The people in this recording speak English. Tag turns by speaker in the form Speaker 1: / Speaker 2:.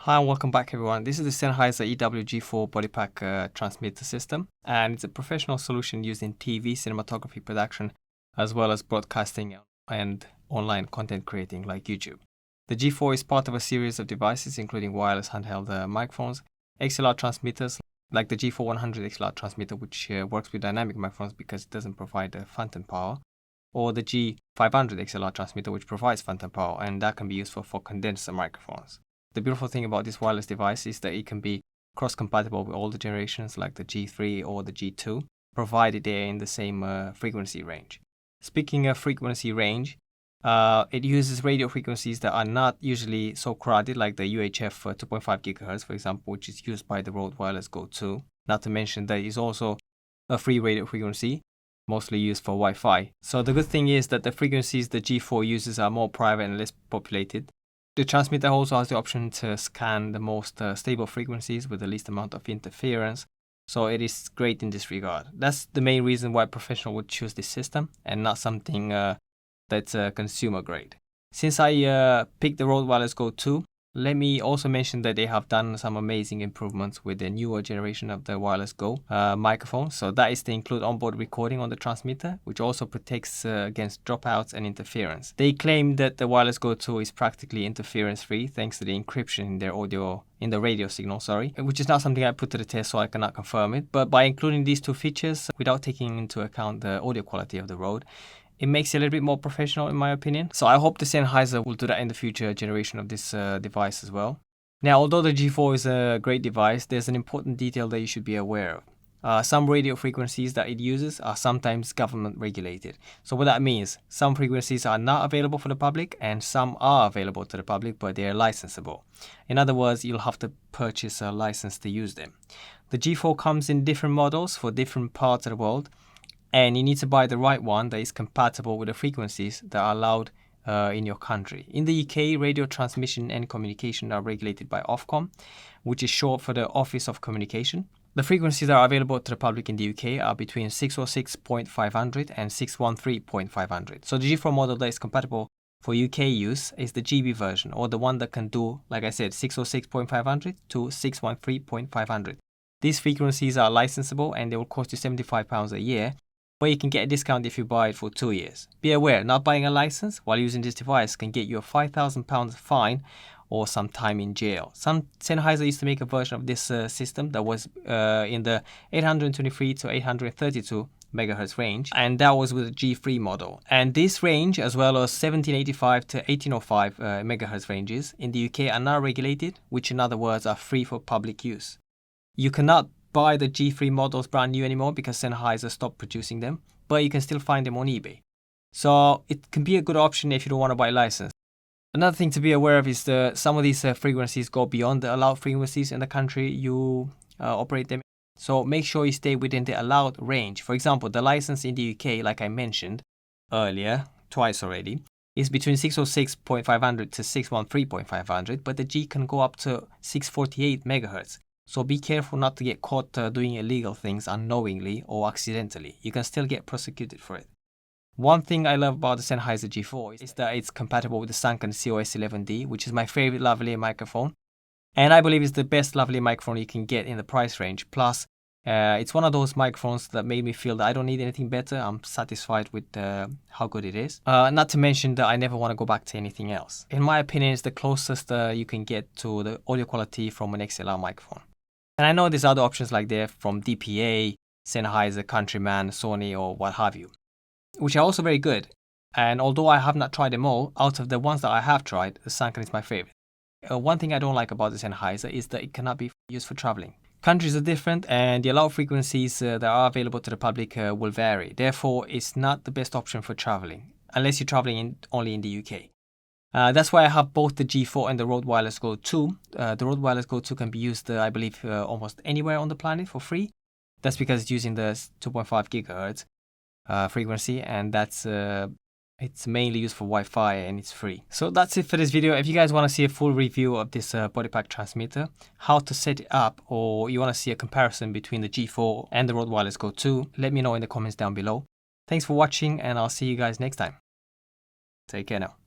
Speaker 1: Hi and welcome back everyone. This is the Sennheiser ew-G4 bodypack transmitter system, and it's a professional solution used in TV, cinematography production, as well as broadcasting and online content creating like YouTube. The G4 is part of a series of devices including wireless handheld microphones, XLR transmitters like the G4 100 XLR transmitter, which works with dynamic microphones because it doesn't provide phantom power, or the G500 XLR transmitter, which provides phantom power, and that can be useful for condenser microphones. The beautiful thing about this wireless device is that it can be cross-compatible with all the generations like the G3 or the G2, provided they're in the same frequency range. Speaking of frequency range, it uses radio frequencies that are not usually so crowded, like the UHF 2.5 GHz, for example, which is used by the Rode Wireless Go 2. Not to mention that it's also a free radio frequency, mostly used for Wi-Fi. So the good thing is that the frequencies the G4 uses are more private and less populated. The transmitter also has the option to scan the most stable frequencies with the least amount of interference, so it is great in this regard. That's the main reason why a professional would choose this system and not something that's consumer grade. Since I picked the Rode Wireless Go 2, let me also mention that they have done some amazing improvements with the newer generation of the Wireless Go microphone. So that is to include onboard recording on the transmitter, which also protects against dropouts and interference. They claim that the Wireless Go 2 is practically interference-free thanks to the encryption in their radio signal, which is not something I put to the test, so I cannot confirm it. But by including these two features without taking into account the audio quality of the Rode, it makes it a little bit more professional in my opinion. So I hope the Sennheiser will do that in the future generation of this device as well. Now, although the G4 is a great device, there's an important detail that you should be aware of. Some radio frequencies that it uses are sometimes government regulated. So what that means, some frequencies are not available for the public and some are available to the public, but they're licensable. In other words, you'll have to purchase a license to use them. The G4 comes in different models for different parts of the world, and you need to buy the right one that is compatible with the frequencies that are allowed in your country. In the UK, radio transmission and communication are regulated by Ofcom, which is short for the Office of Communication. The frequencies that are available to the public in the UK are between 606.500 and 613.500. So the G4 model that is compatible for UK use is the GB version, or the one that can do, like I said, 606.500 to 613.500. These frequencies are licensable and they will cost you £75 a year. But you can get a discount if you buy it for 2 years. Be aware, not buying a license while using this device can get you a £5,000 fine or some time in jail. Some Sennheiser used to make a version of this system that was in the 823 to 832 megahertz range, and that was with the G3 model. And this range, as well as 1785 to 1805 megahertz ranges in the UK, are now regulated, which in other words are free for public use. You cannot buy the G3 models brand new anymore because Sennheiser stopped producing them, but you can still find them on eBay. So it can be a good option if you don't want to buy a license. Another thing to be aware of is that some of these frequencies go beyond the allowed frequencies in the country you operate them. So make sure you stay within the allowed range. For example, the license in the UK, like I mentioned earlier, twice already, is between 606.500 to 613.500, but the G can go up to 648 megahertz. So be careful not to get caught doing illegal things unknowingly or accidentally. You can still get prosecuted for it. One thing I love about the Sennheiser G4 is that it's compatible with the Samson CO2, which is my favorite lavalier microphone. And I believe it's the best lavalier microphone you can get in the price range. Plus, it's one of those microphones that made me feel that I don't need anything better. I'm satisfied with how good it is. Not to mention that I never want to go back to anything else. In my opinion, it's the closest you can get to the audio quality from an XLR microphone. And I know there's other options like there from DPA, Sennheiser, Countryman, Sony, or what have you, which are also very good. And although I have not tried them all, out of the ones that I have tried, the Samson is my favorite. One thing I don't like about the Sennheiser is that it cannot be used for traveling. Countries are different and the allowed frequencies that are available to the public will vary. Therefore, it's not the best option for traveling, unless you're traveling only in the UK. That's why I have both the G4 and the Rode Wireless Go 2. The Rode Wireless Go 2 can be used, I believe, almost anywhere on the planet for free. That's because it's using the 2.5 gigahertz frequency, and it's mainly used for Wi-Fi and it's free. So that's it for this video. If you guys want to see a full review of this bodypack transmitter, how to set it up, or you want to see a comparison between the G4 and the Rode Wireless Go 2, let me know in the comments down below. Thanks for watching, and I'll see you guys next time. Take care now.